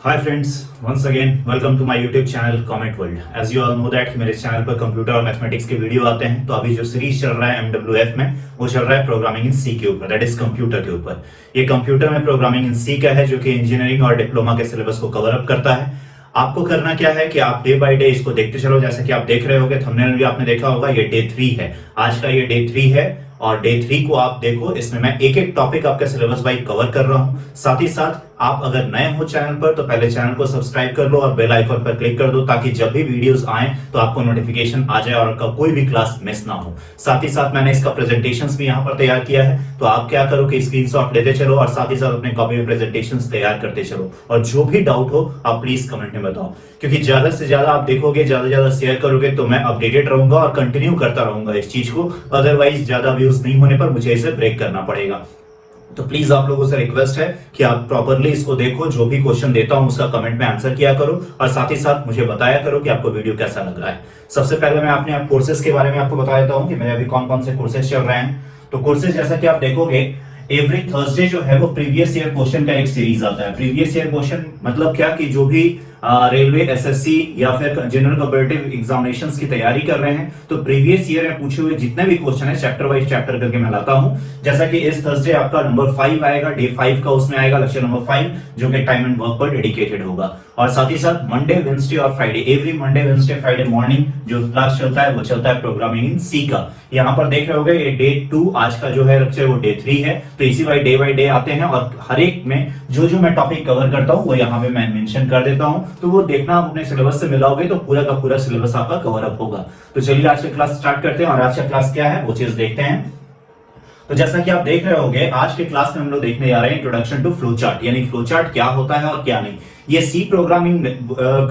Hi friends, once again welcome to my YouTube channel Comet World. As you all know that मेरे चैनल पर computer और mathematics के video आते हैं। तो अभी जो सीरीज चल रहा है MWF में, वो चल रहा है प्रोग्रामिंग इन सी के ऊपर, दैट इज कंप्यूटर के ऊपर। ये कंप्यूटर में प्रोग्रामिंग इन सी का है, जो कि इंजीनियरिंग और डिप्लोमा के सिलेबस को कवर अप करता है। आपको करना क्या है कि आप डे बाय डे इसको देखते चलो। जैसे कि आप देख रहे होगे, थंबनेल भी आपने देखा होगा, ये डे 3 है। आज का ये डे 3 है और डे 3 को आप देखो, इसमें मैं एक एक टॉपिक आपके सिलेबस वाइज कवर कर रहा हूं। साथ ही साथ आप अगर नए हो चैनल पर तो पहले चैनल को सब्सक्राइब कर लो और बेल आइकन पर क्लिक कर दो, ताकि जब भी वीडियोस आए तो आपको नोटिफिकेशन आ जाए और आपका कोई भी क्लास मिस ना हो। साथ ही साथ मैंने इसका प्रेजेंटेशंस भी यहाँ पर तैयार किया है, तो आप क्या करो कि स्क्रीनशॉट लेते चलो और साथ ही साथ अपने कॉपी में प्रेजेंटेशंस तैयार करते चलो। और जो भी डाउट हो आप प्लीज कमेंट में बताओ, क्योंकि ज्यादा से ज्यादा आप देखोगे, ज्यादा से ज्यादा शेयर करोगे तो मैं अपडेटेड रहूंगा और कंटिन्यू करता रहूंगा इस चीज को। अदरवाइज ज्यादा व्यूज नहीं होने पर मुझे इसे ब्रेक करना पड़ेगा। तो प्लीज आप लोगों से रिक्वेस्ट है कि आप प्रॉपर्ली इसको देखो, जो भी क्वेश्चन देता हूं उसका कमेंट में आंसर किया करो और साथ ही साथ मुझे बताया करो कि आपको वीडियो कैसा लग रहा है। सबसे पहले मैं अपने कोर्सेज के बारे में आपको बता देता हूं कि मेरे अभी कौन कौन से कोर्सेज चल रहे हैं। तो कोर्सेज जैसा कि आप देखोगे, एवरी थर्सडे जो है वो प्रीवियस ईयर क्वेश्चन का एक सीरीज आता है। प्रीवियस ईयर क्वेश्चन मतलब क्या कि जो भी रेलवे, SSC या फिर जनरल कॉम्पिटिटिव एग्जामिनेशंस की तैयारी कर रहे हैं, तो प्रीवियस ईयर में पूछे हुए जितने भी क्वेश्चन है चैप्टर वाइज चैप्टर करके मैं लाता हूं। जैसा कि इस थर्सडे आपका नंबर 5 आएगा, डे 5 का उसमें आएगा लेक्चर नंबर 5, जो कि टाइम एंड वर्क पर डेडिकेटेड होगा। और साथ ही साथ मंडे, वेडनेसडे और Friday, every Monday, Wednesday, Friday morning जो क्लास चलता है वो चलता है प्रोग्रामिंग इन सी का। यहाँ पर देख रहे होगे ये डे 2 आज का जो है लेक्चर वो डे 3 है। तो इसी डे बाय डे आते हैं और हर एक में जो मैं टॉपिक कवर करता हूँ वो यहाँ पे मैं मेंशन कर देता हूँ। तो वो देखना, आप अपने सिलेबस से मिलाओगे तो पूरा का पूरा सिलेबस आपका कवर अप होगा। तो चलिए आज का क्लास स्टार्ट करते हैं और आज का क्लास क्या है वो चीज देखते हैं। तो जैसा कि आप देख रहे होंगे, आज के क्लास में हम लोग देखने जा रहे हैं इंट्रोडक्शन टू फ्लो चार्ट, यानी फ्लो चार्ट क्या होता है और क्या नहीं। ये सी प्रोग्रामिंग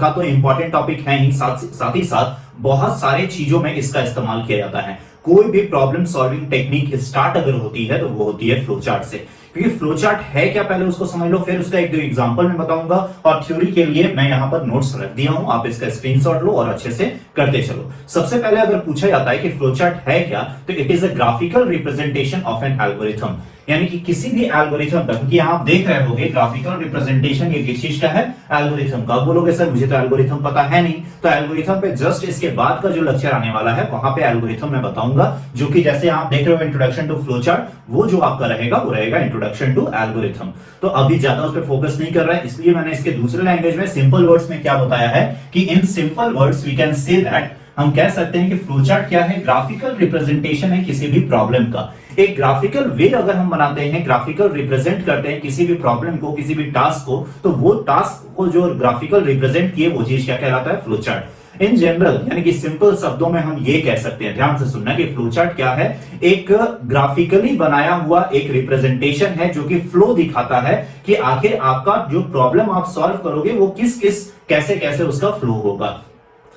का तो इंपॉर्टेंट टॉपिक है ही, साथ ही साथ बहुत सारे चीजों में इसका इस्तेमाल किया जाता है। कोई भी प्रॉब्लम सॉल्विंग टेक्निक स्टार्ट अगर होती है तो वो होती है फ्लो चार्ट से। क्योंकि फ्लो चार्ट है क्या, पहले उसको समझ लो, फिर उसका एक दो एग्जांपल मैं बताऊंगा। और थ्योरी के लिए मैं यहाँ पर नोट्स रख दिया हूं, आप इसका स्क्रीनशॉट लो और अच्छे से करते चलो। सबसे पहले अगर पूछा जाता है कि फ्लो चार्ट है क्या, तो it is a graphical representation of an algorithm, यानी कि किसी भी एल्गोरिथम का, क्योंकि आप देख रहे होगे ग्राफिकल रिप्रेजेंटेशन ये किस चीज का है, एल्गोरिथम का। बोलोगे सर मुझे तो एल्गोरिथम पता है नहीं, तो एल्गोरिथम पे जस्ट इसके बाद का जो लेक्चर आने वाला है वहां पे एल्गोरिथम मैं बताऊंगा, जो कि जैसे आप देख रहे हो इंट्रोडक्शन टू फ्लो चार्ट, वो जो आपका रहेगा वो रहेगा इंट्रोडक्शन टू एल्गोरिथम। तो अभी ज्यादा उस पर फोकस नहीं कर रहा है, इसलिए मैंने इसके दूसरे लैंग्वेज में सिंपल वर्ड्स में क्या बताया है कि in simple words we can say that, हम कह सकते हैं कि फ्लोचार्ट क्या है, ग्राफिकल रिप्रेजेंटेशन है किसी भी प्रॉब्लम का। एक ग्राफिकल वे अगर हम बनाते हैं, ग्राफिकल रिप्रेजेंट करते हैं किसी भी प्रॉब्लम को, किसी भी टास्क को, तो वो टास्क को जो ग्राफिकल रिप्रेजेंट किए वो चीज क्या कहलाता है, फ्लोचार्ट। इन जनरल यानी कि सिंपल शब्दों में हम ये कह सकते हैं, ध्यान से सुनना, कि फ्लोचार्ट क्या है, एक ग्राफिकली बनाया हुआ एक रिप्रेजेंटेशन है जो कि फ्लो दिखाता है कि आखिर आपका जो प्रॉब्लम आप सॉल्व करोगे वो किस किस कैसे कैसे उसका फ्लो होगा।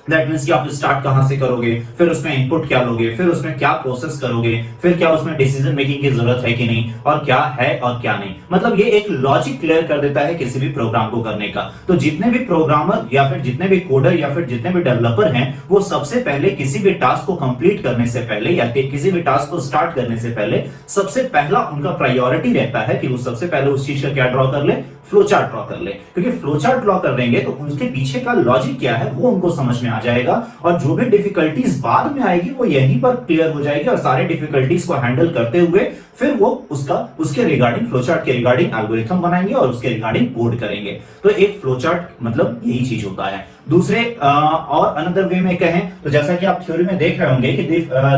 दैट मींस कि आप स्टार्ट कहां से करोगे, फिर उसमें इनपुट क्या लोगे, फिर उसमें क्या प्रोसेस करोगे, फिर क्या उसमें डिसीजन मेकिंग की जरूरत है कि नहीं, और क्या है और क्या नहीं। मतलब ये एक लॉजिक क्लियर कर देता है किसी भी प्रोग्राम को करने का। तो जितने भी प्रोग्रामर या फिर जितने भी कोडर या फिर जितने भी डेवलपर हैं, वो सबसे पहले किसी भी टास्क को कंप्लीट करने से पहले या किसी भी टास्क को स्टार्ट करने से पहले सबसे पहला उनका प्रायोरिटी रहता है कि वो सबसे पहले उस चीज का क्या ड्रॉ कर ले, फ्लो चार्ट ड्रॉ कर ले। क्योंकि फ्लो चार्ट ड्रॉ कर लेंगे तो उसके पीछे का लॉजिक क्या है वो उनको समझ में आ जाएगा, और जो भी डिफिकल्टीज बाद में आएगी वो यहीं पर क्लियर हो जाएगी, और सारे डिफिकल्टीज को हैंडल करते हुए फिर वो उसके रिगार्डिंग, फ्लोचार्ट के रिगार्डिंग एल्गोरिथम बनाएंगे और उसके रिगार्डिंग कोड करेंगे। तो एक फ्लोचार्ट मतलब यही चीज होता है। दूसरे और अनदर वे में कहें तो जैसा कि आप थ्योरी में देख रहे होंगे कि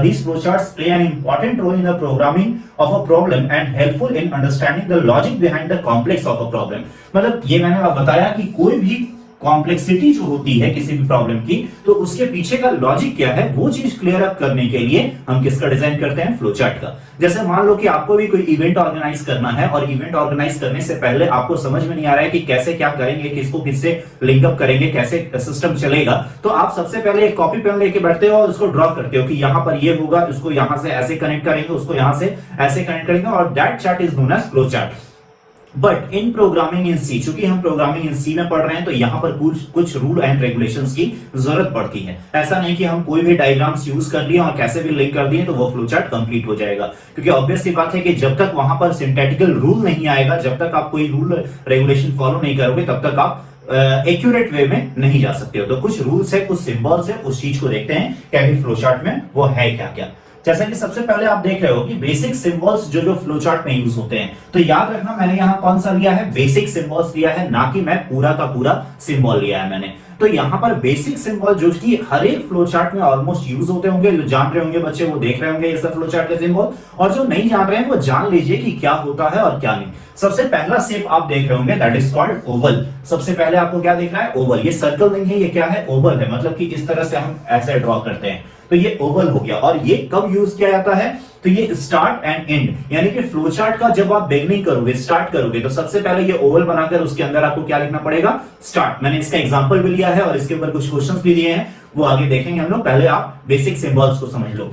these flowcharts play an important role in the programming of a problem and helpful in understanding the logic behind the complex of a problem। मतलब ये मैंने बताया कि कोई भी कॉम्प्लेक्सिटी जो होती है किसी भी प्रॉब्लम की, तो उसके पीछे का लॉजिक क्या है वो चीज क्लियर अप करने के लिए हम किसका डिजाइन करते हैं, फ्लोचार्ट का। जैसे मान लो कि आपको भी कोई इवेंट ऑर्गेनाइज करना है, और इवेंट ऑर्गेनाइज करने से पहले आपको समझ में नहीं आ रहा है कि कैसे क्या करेंगे, किसको किससे लिंकअप करेंगे, कैसे सिस्टम चलेगा, तो आप सबसे पहले एक कॉपी पेन लेके बैठते हो और उसको ड्रॉ करते हो कि यहां पर ये होगा, उसको यहां से ऐसे कनेक्ट करेंगे, उसको यहां से ऐसे कनेक्ट करेंगे, और that chart is known as flowchart. But in programming in C, चूंकि हम प्रोग्रामिंग इन सी में पढ़ रहे हैं, तो यहां पर कुछ रूल एंड रेगुलेशंस की जरूरत पड़ती है। ऐसा नहीं कि हम कोई भी डायग्राम्स यूज कर लिए और कैसे भी लिंक कर दिए तो वो फ्लोचार्ट कंप्लीट हो जाएगा, क्योंकि ऑब्वियस सी बात है कि जब तक वहां पर सिंथेटिकल रूल नहीं आएगा, जब तक आप कोई रूल रेगुलेशन फॉलो नहीं करोगे, तब तक आप एक्यूरेट वे में नहीं जा सकते हो। तो कुछ रूल्स है, कुछ सिंबल्स है, उस चीज को देखते हैं क्या फ्लो चार्ट में वो है क्या क्या। जैसा कि सबसे पहले आप देख रहे हो कि बेसिक सिंबल्स जो फ्लो चार्ट में यूज होते हैं, तो याद रखना मैंने यहां कौन सा लिया है, बेसिक सिंबल्स लिया है, ना कि मैं पूरा का पूरा सिंबल लिया है मैंने। तो यहां पर बेसिक सिंबल जो कि हर एक फ्लो चार्ट में ऑलमोस्ट यूज होते होंगे, जो जान रहे होंगे बच्चे वो देख रहे होंगे ये सब फ्लो चार्ट के सिंबल, और जो नहीं जान रहे हैं वो जान लीजिए कि क्या होता है और क्या नहीं। सबसे पहला शेप आप देख रहे होंगे दैट इज कॉल्ड ओवल। सबसे पहले आपको क्या दिख रहा है, ओवल। ये सर्कल नहीं है, ये क्या है, ओवल है, मतलब कि इस तरह से हम ऐसे ड्रॉ करते हैं, तो ये ओवल हो गया। और ये कब यूज किया जाता है, तो ये स्टार्ट एंड एंड, यानी कि फ्लो चार्ट का जब आप बिगनिंग करोगे, स्टार्ट करोगे, तो सबसे पहले ये ओवल बनाकर उसके अंदर आपको क्या लिखना पड़ेगा, स्टार्ट। मैंने इसका एग्जांपल भी लिया है और इसके ऊपर कुछ क्वेश्चंस भी दिए हैं, वो आगे देखेंगे हम लोग। पहले आप बेसिक सिंबल्स को समझ लो।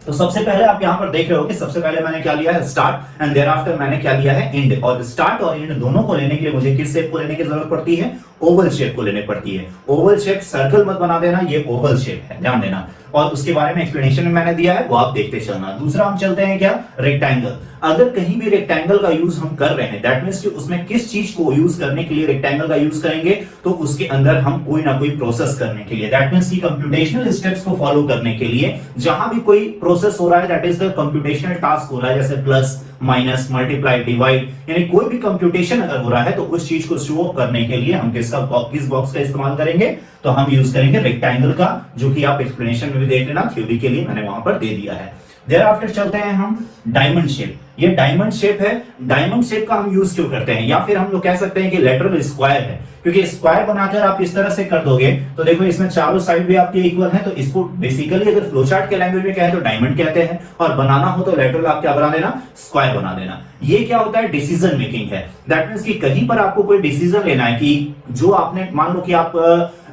तो सबसे पहले आप यहां पर देख रहे हो कि सबसे पहले मैंने क्या लिया है, स्टार्ट, एंड देयर आफ्टर मैंने क्या लिया है, एंड। और स्टार्ट और एंड दोनों को लेने के लिए मुझे किस शेप को लेने की जरूरत पड़ती है, ओवल शेप को लेने पड़ती है। ओवल शेप, सर्कल मत बना देना, ये ओवल शेप है, ध्यान देना। और उसके बारे में एक्सप्लेनेशन में मैंने दिया है, वो आप देखते चलना। दूसरा हम चलते हैं क्या, रेक्टेंगल। अगर कहीं भी रेक्टेंगल का यूज हम कर रहे हैं, दैट मींस कि उसमें किस चीज को यूज करने के लिए रेक्टेंगल का यूज करेंगे, तो उसके अंदर हम कोई ना कोई प्रोसेस करने के लिए, दैट मींस कि कंप्यूटेशनल स्टेप्स को फॉलो करने के लिए, जहां भी कोई प्रोसेस हो रहा है, that is the computational task हो रहा है, जैसे प्लस, माइनस, मल्टीप्लाई, डिवाइड, यानी कोई भी कंप्यूटेशन अगर हो रहा है, तो उस चीज को शो करने के लिए हम किस बॉक्स का इस्तेमाल करेंगे, तो हम यूज करेंगे रेक्टेंगल का, जो कि आप एक्सप्लेनेशन में भी देख लेना, थ्योरी के लिए मैंने वहां पर दे दिया है। देयर आफ्टर चलते हैं हम डायमंड शेप। ये डायमंड शेप है। डायमंड शेप का हम यूज क्यों करते हैं, या फिर हम लोग कह सकते हैं कि लेटरल स्क्वायर है, क्योंकि स्क्वायर बनाकर आप इस तरह से कर दोगे, तो देखो इसमें चारों साइड भी आपके इक्वल हैं, तो इसको बेसिकली अगर फ्लोचार्ट के लैंग्वेज में कहें तो डायमंड कहते हैं, और बनाना हो तो लेटरल आप क्या बना देना, स्क्वायर बना देना। ये क्या होता है, डिसीजन मेकिंग है। दैट मींस कि कहीं पर आपको कोई डिसीजन लेना है, कि जो आपने, मान लो कि आप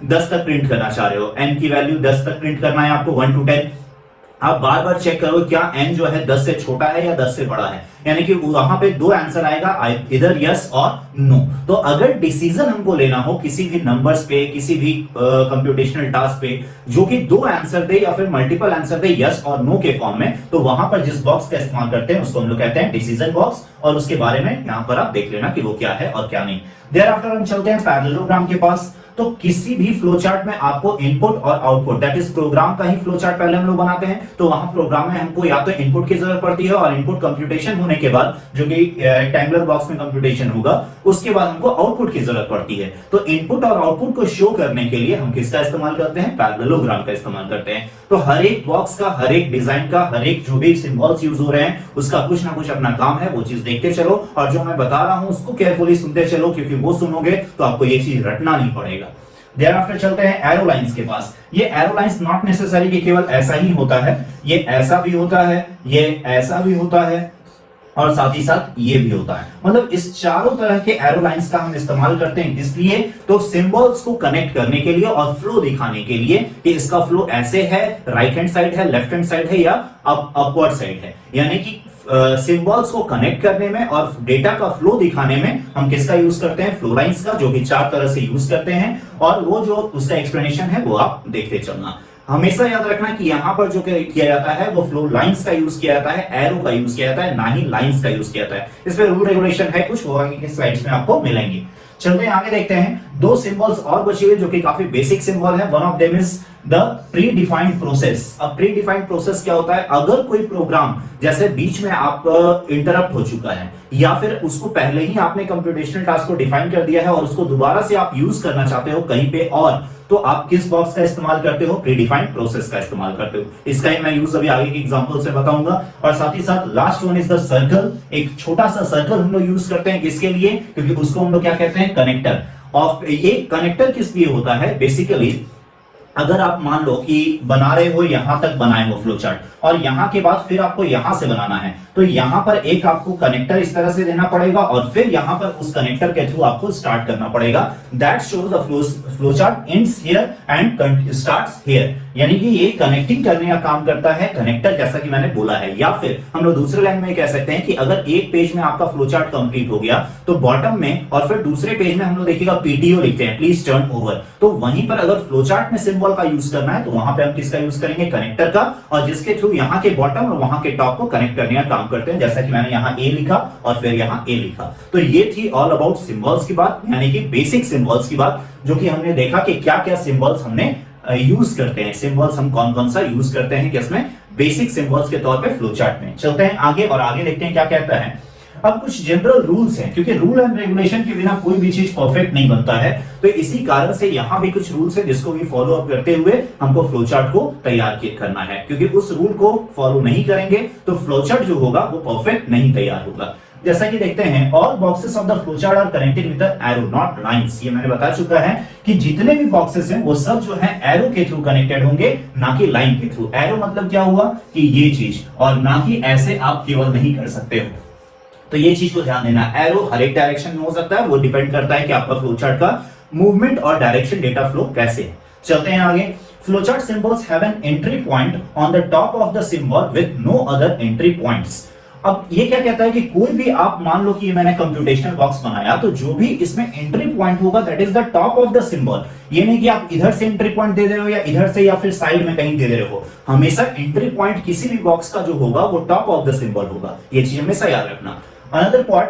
10 तक प्रिंट करना चाह रहे हो, n की वैल्यू 10 तक प्रिंट करना है आपको, 1 to 10। आप बार बार चेक करो क्या n जो है 10 से छोटा है या 10 से बड़ा है, यानी कि वहां पे दो आंसर आएगा, इधर यस और नो। तो अगर डिसीजन हमको लेना हो किसी भी नंबर्स पे, किसी भी कंप्यूटेशनल टास्क पे, जो कि दो आंसर दे या फिर मल्टीपल आंसर दे यस और नो के फॉर्म में, तो वहां पर जिस बॉक्स का इस्तेमाल करते हैं उसको हम लोग कहते हैं डिसीजन बॉक्स, और उसके बारे में यहां पर आप देख लेना कि वो क्या है और क्या नहीं। देयर आफ्टर हम चलते हैं पैरेललोग्राम के पास। तो किसी भी फ्लोचार्ट में आपको इनपुट और आउटपुट, दैट इज प्रोग्राम का ही फ्लोचार्ट पहले हम लोग बनाते हैं, तो वहां प्रोग्राम में हमको या तो इनपुट की जरूरत पड़ती है, और इनपुट कंप्यूटेशन होने के बाद, जो कि रेक्टेंगुलर बॉक्स में कंप्यूटेशन होगा, उसके बाद हमको आउटपुट की जरूरत पड़ती है। तो इनपुट और आउटपुट को शो करने के लिए हम किसका इस्तेमाल करते हैं, पैरेललोग्राम का इस्तेमाल करते हैं। तो हर एक बॉक्स का, हर एक डिजाइन का, हर एक जो भी सिंबल्स यूज हो रहे हैं, उसका कुछ ना कुछ अपना काम है, वो चीज देखते चलो, और जो मैं बता रहा हूं उसको केयरफुली सुनते चलो, क्योंकि वो सुनोगे तो आपको ये चीज रटना नहीं पड़ेगा। देयर आफ्टर चलते हैं एरो लाइंस के पास। ये एरो लाइंस नॉट नेसेसरी कि केवल ऐसा ही होता है, ये ऐसा भी होता है, ये ऐसा भी होता है, और साथ ही साथ ये भी होता है। मतलब इस चारों तरह के एरो लाइंस का हम इस्तेमाल करते हैं, इसलिए तो सिंबल्स को कनेक्ट करने के लिए और फ्लो दिखाने के लिए कि इसका फ्लो ऐसे है, राइट हैंड साइड है, लेफ्ट हैंड साइड है, या अपवर्ड साइड है। यानी कि सिंबल्स को कनेक्ट करने में और डेटा का फ्लो दिखाने में हम किसका यूज करते हैं, फ्लो लाइंस का, जो कि चार तरह से यूज करते हैं, और वो जो उसका एक्सप्लेनेशन है वो आप देखते चलना। हमेशा याद रखना कि यहां पर जो किया जाता है वो फ्लो लाइंस का यूज किया जाता है, एरो का यूज किया जाता है, ना ही लाइंस का यूज किया जाता है। इसमें रूल रेगुलेशन है कुछ, वो आगे के स्लाइड्स में आपको मिलेंगे। चलते हैं आगे, देखते हैं दो सिंबल्स और बचे हुए जो कि काफी बेसिक सिंबल है। One of them is the pre defined process. अब प्री डिफाइंड प्रोसेस क्या होता है, अगर कोई प्रोग्राम जैसे बीच में आप इंटरप्ट हो चुका है, या फिर उसको पहले ही आपने कंप्यूटेशनल टास्क को डिफाइन कर दिया है और उसको दोबारा से आप यूज करना चाहते हो कहीं पे और, तो आप किस बॉक्स का इस्तेमाल करते हो, प्री डिफाइंड प्रोसेस का इस्तेमाल करते हो। इसका ही मैं यूज अभी आगे के एग्जांपल से बताऊंगा। और साथ ही साथ last one is the circle. एक छोटा सा सर्कल हम लोग यूज करते हैं किसके लिए, क्योंकि उसको हम लोग क्या कहते हैं, कनेक्टर। और ये कनेक्टर किस लिए होता है, बेसिकली अगर आप मान लो कि बना रहे हो, यहां तक बनाए हो फ्लो चार्ट, और यहां के बाद फिर आपको यहां से बनाना है, तो यहां पर एक आपको कनेक्टर इस तरह से देना पड़ेगा, और फिर यहां पर उस कनेक्टर के थ्रू आपको स्टार्ट करना पड़ेगा। That shows the flow chart ends here and starts here. यानी कि ये कनेक्टिंग करने का काम करता है, कनेक्टर, जैसा कि मैंने बोला है। या फिर हम लोग दूसरे लाइन में कह सकते हैं कि अगर एक पेज में आपका फ्लो चार्ट कंप्लीट हो गया तो बॉटम में और फिर दूसरे पेज में हम लोग देखिएगा पीटीओ लिखते हैं, प्लीज टर्न ओवर। तो वहीं पर अगर फ्लो चार्ट में सिंबल का यूज करना है तो वहां पे हम किसका यूज करेंगे, कनेक्टर का, और जिसके थ्रू यहाँ के बॉटम और वहां के टॉप को कनेक्ट करने का काम करते हैं, जैसा कि मैंने यहाँ ए लिखा और फिर यहाँ ए लिखा। तो ये थी ऑल अबाउट सिंबल्स की बात, यानी कि बेसिक सिंबल्स की बात, जो कि हमने देखा कि क्या क्या सिंबल्स हमने यूज करते हैं, सिंबल्स हम कौन कौन सा यूज करते हैं किसमें, बेसिक सिंबल्स के तौर पे फ्लो चार्ट में। चलते हैं आगे और आगे देखते हैं क्या कहता है। अब कुछ जनरल रूल्स हैं, क्योंकि रूल एंड रेगुलेशन के बिना कोई भी चीज परफेक्ट नहीं बनता है, तो इसी कारण से यहां भी कुछ रूल्स है जिसको भी फॉलो अप करते हुए हमको फ्लो चार्ट को तैयार करना है, क्योंकि उस रूल को फॉलो नहीं करेंगे तो फ्लो चार्ट जो होगा वो परफेक्ट नहीं तैयार होगा। जैसा कि देखते हैं, all boxes of the flow chart are connected with arrow not lines. ये मैंने बता चुका है कि जितने भी बॉक्सेस हैं वो सब जो है एरो के थ्रू कनेक्टेड होंगे, ना कि लाइन के थ्रू। एरो मतलब क्या हुआ कि ये चीज, और ना कि ऐसे आप केवल नहीं कर सकते हो, तो ये चीज को ध्यान देना। एरो हर एक डायरेक्शन में हो सकता है, वो डिपेंड करता है कि आपका फ्लो चार्ट का मूवमेंट और डायरेक्शन डेटा फ्लो कैसे है। चलते हैं आगे। Flowchart symbols have an entry point on the top of the symbol with no other entry points. अब ये क्या कहता है कि कोई भी, आप मान लो कि ये मैंने कंप्यूटेशनल बॉक्स बनाया, तो जो भी इसमें एंट्री पॉइंट होगा that is the top of the symbol. ये नहीं कि आप इधर से एंट्री पॉइंट दे रहे हो या इधर से या फिर साइड में कहीं दे रहे हो, हमेशा एंट्री पॉइंट किसी भी बॉक्स का जो होगा वो टॉप ऑफ द सिंबल होगा। ये चीज हमेशा याद रखना। अनदर पार्ट,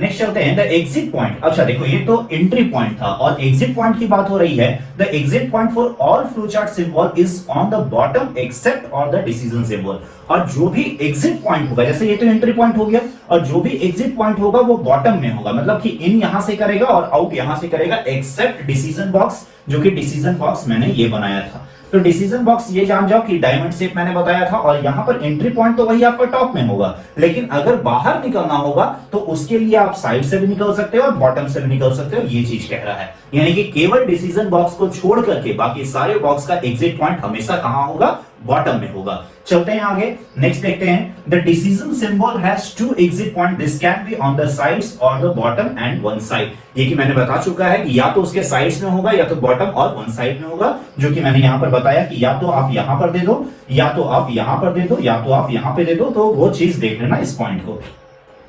नेक्स्ट चलते हैं, द एग्जिट पॉइंट। अच्छा देखो, ये तो एंट्री पॉइंट था और एग्जिट पॉइंट की बात हो रही है। The exit point for all flowchart symbol is on the bottom except on the decision symbol. और जो भी एग्जिट पॉइंट होगा, जैसे ये तो एंट्री पॉइंट हो गया, और जो भी एग्जिट पॉइंट होगा वो बॉटम में होगा, मतलब कि इन यहां से करेगा और आउट यहां से करेगा, एक्सेप्ट डिसीजन बॉक्स, जो कि डिसीजन बॉक्स मैंने ये बनाया था। तो डिसीजन बॉक्स ये जान जाओ कि डायमंड शेप मैंने बताया था, और यहां पर एंट्री पॉइंट तो वही आपका टॉप में होगा, लेकिन अगर बाहर निकलना होगा तो उसके लिए आप साइड से भी निकल सकते हो और बॉटम से भी निकल सकते हो, ये चीज कह रहा है। यानी कि केवल डिसीजन बॉक्स को छोड़ करके बाकी सारे बॉक्स का एग्जिट पॉइंट हमेशा कहां होगा, बॉटम में होगा। चलते हैं आगे, नेक्स्ट देखते हैं। The decision symbol has two exit point, this can be on the sides और the bottom and one side. ये कि मैंने बता चुका है कि या तो उसके साइड्स में होगा या तो बॉटम और वन साइड में होगा, जो कि मैंने यहां पर बताया कि या तो आप यहां पर दे दो, या तो आप यहां पर दे दो, या तो आप यहां पे दे दो, तो वो चीज देख लेना इस पॉइंट को।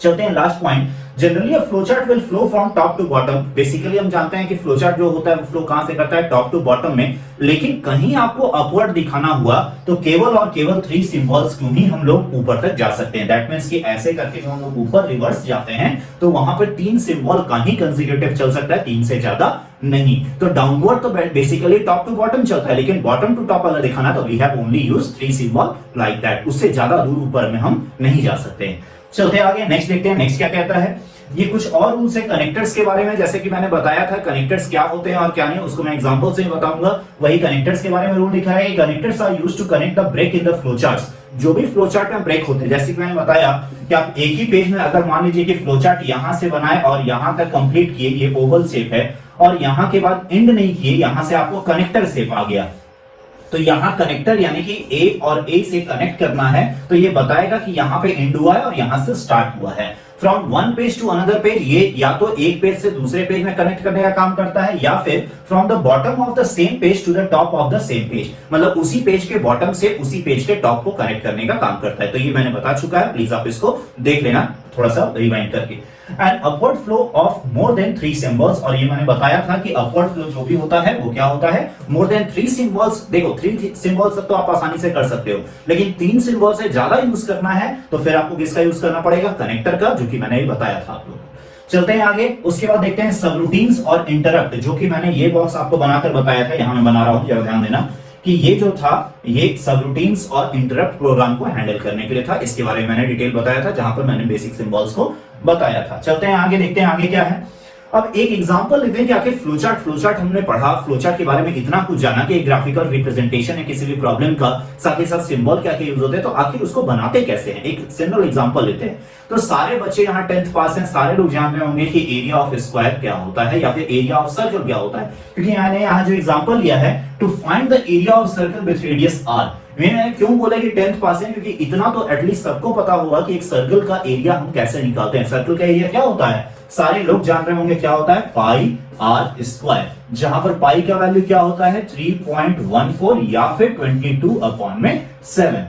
चलते हैं last point. Generally a flowchart will flow from top to bottom. Basically हम जानते हैं कि फ्लोचार्ट जो होता है वो फ्लो कहां से करता है, टॉप टू बॉटम में, लेकिन कहीं आपको अपवर्ड दिखाना हुआ तो केवल और केवल 3 सिंबल्स क्यों ही हम लोग ऊपर तक जा सकते हैं। दैट मींस कि ऐसे करके जो हम लोग ऊपर रिवर्स जाते हैं तो वहां पर 3 सिंबल का ही कंसेक्यूटिव चल सकता है, 3 से ज्यादा नहीं। तो डाउनवर्ड तो बेसिकली टॉप टू बॉटम चलता है, लेकिन बॉटम टू टॉप अगर दिखाना तो we have only used 3 symbol like that. उससे ज्यादा दूर ऊपर में हम नहीं जा सकते। चलते आगे, नेक्स्ट देखते हैं, नेक्स्ट क्या कहता है। ये कुछ और रूल्स है कनेक्टर्स के बारे में, जैसे कि मैंने बताया था कनेक्टर्स क्या होते हैं और क्या नहीं, उसको मैं एग्जांपल से ही बताऊंगा। वही कनेक्टर्स के बारे में रूल लिखा है, connectors are used to connect the break in the flowcharts. जो भी फ्लोचार्ट में ब्रेक होते हैं, जैसे कि मैंने बताया कि आप एक ही पेज में अगर मान लीजिए कि फ्लोचार्ट यहां से बनाए और यहां तक कंप्लीट किए, ये ओवल शेप है, और यहां के बाद एंड नहीं किए, यहां से आपको कनेक्टर शेप आ गया, तो यहां कनेक्टर यानी कि ए और ए से कनेक्ट करना है, तो ये बताएगा कि यहां पे एंड हुआ है और यहां से स्टार्ट हुआ है। From one page to another page, ये या तो एक पेज से दूसरे पेज में कनेक्ट करने का काम करता है, या फिर from the bottom of the same page to the top of the same page, मतलब उसी पेज के बॉटम से उसी पेज के टॉप को कनेक्ट करने का काम करता है। तो ये मैंने बता चुका है, प्लीज आप इसको देख लेना थोड़ा सा रिवाइंड करके। And upward flow of more than 3 symbols, और ये मैंने बताया था कि अपवर्ड फ्लो जो भी होता है वो क्या होता है, मोर देन 3 सिंबल्स। देखो 3 सिंबल्स तो आप आसानी से कर सकते हो, लेकिन 3 सिंबल से ज्यादा यूज करना है तो फिर आपको किसका यूज करना पड़ेगा, कनेक्टर का, जो कि मैंने ही बताया था आप लोग। चलते हैं आगे, उसके बाद देखते हैं सबरूटीन्स और इंटरप्ट, जो कि मैंने ये बॉक्स आपको बनाकर बताया था, यहां मैं बना रहा हूं, जरा ध्यान देना कि ये जो था ये सबरूटीन्स और इंटरप्ट प्रोग्राम को हैंडल करने के लिए था। इसके बारे में मैंने डिटेल बताया था जहां पर मैंने बेसिक सिंबल्स को बताया था। चलते हैं आगे, देखते हैं आगे क्या है। अब एक एग्जांपल लेते हैं कि आखिर फ्लोचार्ट हमने पढ़ा, फ्लोचार्ट के बारे में इतना कुछ जाना कि एक ग्राफिकल रिप्रेजेंटेशन है किसी भी प्रॉब्लम का, साथ ही साथ सिंबल क्या क्या यूज होते हैं, तो आखिर उसको बनाते कैसे हैं, एक सिंपल एग्जांपल लेते हैं। तो सारे बच्चे यहाँ 10th पास हैं, सारे लोग जान रहे होंगे कि एरिया ऑफ स्क्वायर क्या होता है या फिर एरिया ऑफ सर्कल क्या होता है, क्योंकि मैंने यहाँ जो एग्जांपल लिया है, to find the area of circle with radius r। मैंने क्यों बोला कि 10th पास है, क्योंकि इतना तो एटलीस्ट सबको पता होगा कि एक सर्कल का एरिया हम कैसे निकालते हैं। सर्कल का एरिया क्या होता है, सारे लोग जान रहे होंगे क्या होता है पाई आर स्क्वायर, जहां पर पाई का वैल्यू क्या होता है 3.14 या फिर 22/7।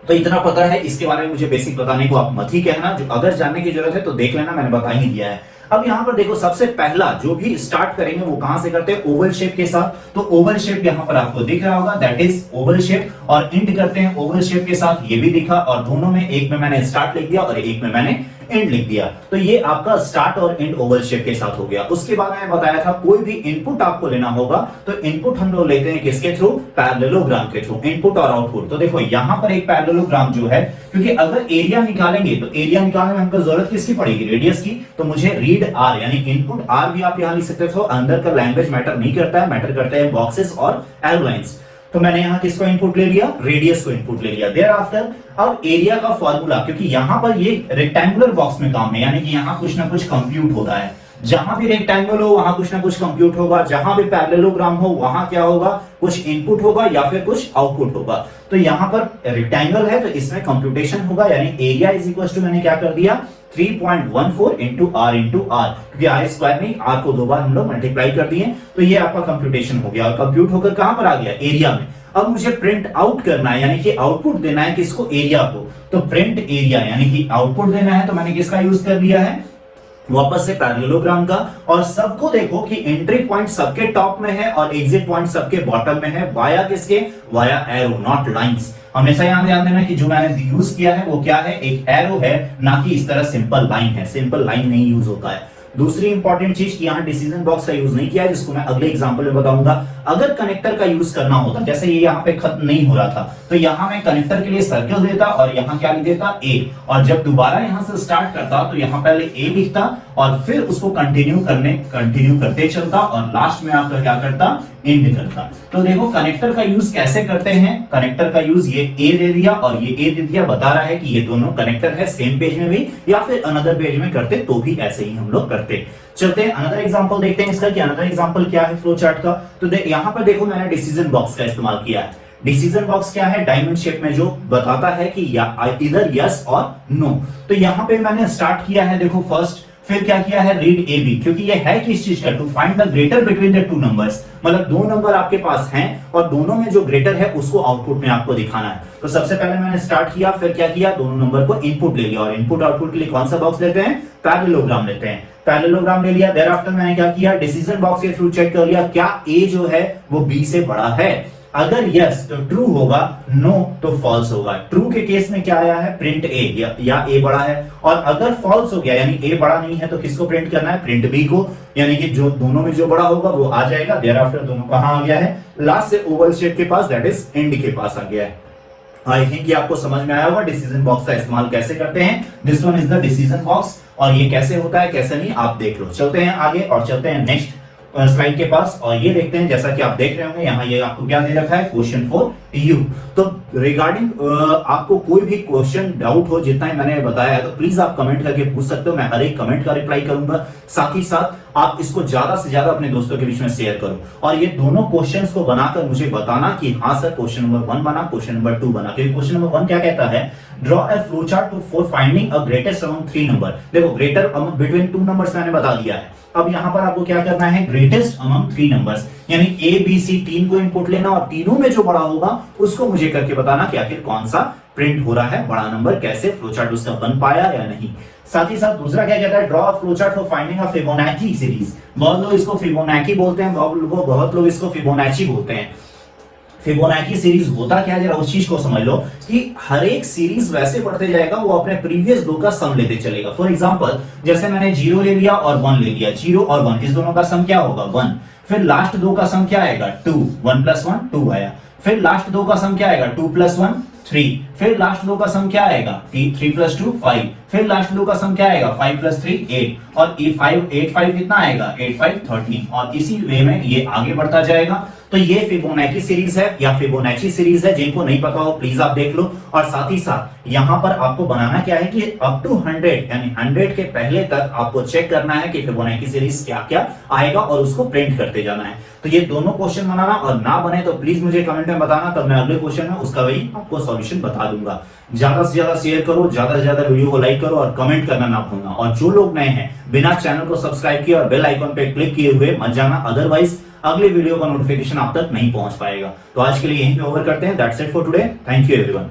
तो इतना पता है, इसके बारे में मुझे बेसिक बताने को आप मत ही कहना, जो अगर जानने की जरूरत है तो देख लेना, मैंने बता ही दिया है। अब यहां पर देखो, सबसे पहला जो भी स्टार्ट करेंगे वो कहां से करते हैं, ओवल शेप के साथ। तो ओवल शेप यहां पर आपको दिख रहा होगा, दैट इज ओवल शेप, और एंड करते हैं ओवल शेप के साथ, ये भी दिखा, और दोनों में एक में मैंने स्टार्ट लिख दिया और एक में मैंने एंड लिख दिया। तो ये आपका स्टार्ट और एंड ओवल शेप के साथ हो गया। उसके बाद मैंने बताया था कोई भी इनपुट आपको लेना होगा तो इनपुट हम लोग लेते हैं किसके थ्रू, पैरेललोग्राम के थ्रू, इनपुट और आउटपुट। तो देखो यहां पर एक पैरेललोग्राम जो है, क्योंकि अगर एरिया निकालेंगे तो एरिया निकालने में हमको जरूरत किसकी पड़ेगी, रेडियस की। तो मुझे रीड आर यानी इनपुट आर भी आप यहां लिख सकते हो, अंदर का लैंग्वेज मैटर नहीं करता है, मैटर करते हैं बॉक्सेस और एरो लाइंस। तो मैंने यहां किसको इनपुट ले लिया, रेडियस को इनपुट ले लिया। देयर आफ्टर अब एरिया का फॉर्मूला, क्योंकि यहां पर ये रेक्टेंगुलर बॉक्स में काम है, यानी कि यहां कुछ ना कुछ कंप्यूट हो रहा है। जहां भी रेक्टेंगल हो वहां कुछ ना कुछ कंप्यूट होगा, जहां भी पैरेललोग्राम हो वहां क्या होगा, कुछ इनपुट होगा या फिर कुछ आउटपुट होगा। तो यहां पर रेक्टेंगल है तो इसमें कंप्यूटेशन होगा, यानी एरिया इज इक्वल टू मैंने क्या कर दिया 3.14 इंटू आर, क्योंकि आर स्क्वायर में आर को दो बार हम लोग मल्टीप्लाई कर दिए। तो ये आपका कंप्यूटेशन हो गया, और कंप्यूट होकर कहां पर आ गया, एरिया में। अब मुझे प्रिंट आउट करना है, यानी कि आउटपुट देना है किसको, एरिया को। तो प्रिंट एरिया यानी कि आउटपुट देना है, तो मैंने किसका यूज कर लिया है, वापस से पैरेललोग्राम का। और सबको देखो कि एंट्री पॉइंट सबके टॉप में है और एग्जिट पॉइंट सबके बॉटम में है, वाया किसके, वाया एरो, नॉट लाइंस। हमेशा यहां ध्यान देना कि जो मैंने यूज किया है वो क्या है, एक एरो है, ना कि इस तरह सिंपल लाइन है। सिंपल लाइन नहीं यूज होता है। दूसरी इंपॉर्टेंट चीज कि यहाँ डिसीजन बॉक्स का यूज नहीं किया है, जिसको मैं अगले एग्जांपल में बताऊंगा। अगर कनेक्टर का यूज करना होता, जैसे ये यहाँ पे खत्म नहीं हो रहा था, तो यहाँ मैं कनेक्टर के लिए सर्कल देता और यहाँ क्या लिख देता ए, और जब दोबारा यहाँ से स्टार्ट करता तो यहाँ पहले ए लिखता और फिर उसको कंटिन्यू करते चलता और लास्ट में आकर क्या करता, एंड करता। तो देखो कनेक्टर का यूज कैसे करते हैं, कनेक्टर का यूज ये ए दे दिया और ये ए दे दिया, बता रहा है कि ये दोनों कनेक्टर है, सेम पेज में भी या फिर अनदर पेज में करते तो भी ऐसे ही हम लोग करते। चलते हैं अनदर एग्जांपल देखते हैं इसका, कि अनदर एग्जांपल क्या है फ्लो चार्ट का। तो यहाँ पर देखो मैंने डिसीजन बॉक्स का इस्तेमाल किया है। डिसीजन बॉक्स क्या है, डायमंड शेप में जो बताता है कि या इधर यस और नो। तो यहाँ पे मैंने स्टार्ट किया है, देखो फर्स्ट, फिर क्या किया है, रीड ए बी, क्योंकि ये है किस चीज का, to find the greater between the two numbers. मतलब दो नंबर आपके पास हैं और दोनों में जो ग्रेटर है उसको आउटपुट में आपको दिखाना है। तो सबसे पहले मैंने स्टार्ट किया, फिर क्या किया, दोनों नंबर को इनपुट ले लिया, और इनपुट आउटपुट के लिए कौन सा बॉक्स लेते हैं, पैरेललोग्राम लेते हैं। पैरेललोग्राम ले लिया, देयर आफ्टर मैंने क्या किया, डिसीजन बॉक्स के थ्रू चेक कर लिया क्या ए जो है वो बी से बड़ा है। अगर यस तो ट्रू होगा, नो तो फॉल्स होगा। ट्रू के केस में क्या आया है, प्रिंट ए या ए बड़ा है, और अगर फॉल्स हो गया यानी ए बड़ा नहीं है तो किसको प्रिंट करना है, प्रिंट बी को, यानी कि जो दोनों में जो बड़ा होगा वो आ जाएगा। देयर आफ्टर दोनों कहां आ गया है, लास्ट से ओवल शेप के पास, दैट इज एंड के पास आ गया है। आई थिंक ये आपको समझ में आया होगा डिसीजन बॉक्स का इस्तेमाल कैसे करते हैं। This one is the decision box, और ये कैसे होता है कैसे नहीं आप देख लो। चलते हैं आगे और चलते हैं नेक्स्ट स्लाइड के पास, और ये देखते हैं जैसा कि आप देख रहे होंगे यहाँ ये आपको क्या दे रखा है, क्वेश्चन फॉर यू। तो रिगार्डिंग आपको कोई भी क्वेश्चन डाउट हो, जितना ही मैंने बताया है, तो प्लीज आप कमेंट करके पूछ सकते हो, मैं हर एक कमेंट का रिप्लाई करूंगा। साथ ही साथ आप इसको ज्यादा से ज्यादा अपने दोस्तों के बीच में शेयर करो, और ये दोनों क्वेश्चंस को बनाकर मुझे बताना कि हाँ सर क्वेश्चन नंबर 1 बना, क्वेश्चन नंबर 2 बना। क्योंकि क्वेश्चन नंबर 1 क्या कहता है, draw a flow chart for finding a greatest among 3 number. देखो ग्रेटर बिटवीन 2 नंबर्स मैंने बता दिया है। अब यहां पर आपको क्या करना है, ग्रेटेस्ट अमंग 3 नंबर्स, यानी ए बी सी 3 को इनपुट लेना और तीनों में जो बड़ा होगा उसको मुझे करके बताना कि आखिर कौन सा प्रिंट हो रहा है, बड़ा नंबर कैसे फ्लो चार्ट उसका बन पाया या नहीं। साथ ही साथ दूसरा क्या कहता है, draw a flow chart for finding a Fibonacci series. बहुत लोग इसको फिबोनाची बोलते हैं, बहुत लोग इसको फिबोनाची बोलते हैं। फिबोनाची सीरीज होता क्या है, जरा उस चीज को समझ लो कि हर एक सीरीज वैसे बढ़ते जाएगा, वो अपने प्रीवियस दो का सम लेते चलेगा। फॉर एग्जांपल जैसे मैंने 0 ले लिया और 1 ले लिया, 0 और 1 इस दोनों का सम क्या होगा, 1। फिर लास्ट दो का सम क्या आएगा, 2, 1 + 1 2 आया। फिर लास्ट दो का सम क्या आएगा, 2 + 1 3। फिर लास्ट दो का सम क्या आएगा, 3 + 2 5। फिर लास्ट दो का सम क्या आएगा, 5 + 3 8। और 8 5 कितना आएगा, 8 5 13। और इसी वे में ये आगे बढ़ता जाएगा। तो ये फिबोनाची सीरीज है या फिबोनाची सीरीज है, जिनको नहीं पता हो प्लीज आप देख लो। और साथ ही साथ यहां पर आपको बनाना क्या है कि अप टू 100 यानी 100 के पहले तक आपको चेक करना है कि फिबोनाची सीरीज क्या क्या आएगा और उसको प्रिंट करते जाना है। तो ये दोनों क्वेश्चन बनाना, और ना बने तो प्लीज मुझे कमेंट में बताना, तब मैं अगले क्वेश्चन में उसका वही आपको सॉल्यूशन बता दूंगा। ज्यादा से ज्यादा शेयर करो, ज्यादा से ज्यादा वीडियो को लाइक करो और कमेंट करना ना भूलना। और जो लोग नए हैं, बिना चैनल को सब्सक्राइब किए और बेल आइकन पे क्लिक किए हुए मत जाना, अदरवाइज अगले वीडियो का नोटिफिकेशन आप तक नहीं पहुंच पाएगा। तो आज के लिए यहीं पे ओवर करते हैं। That's it for today. Thank you everyone.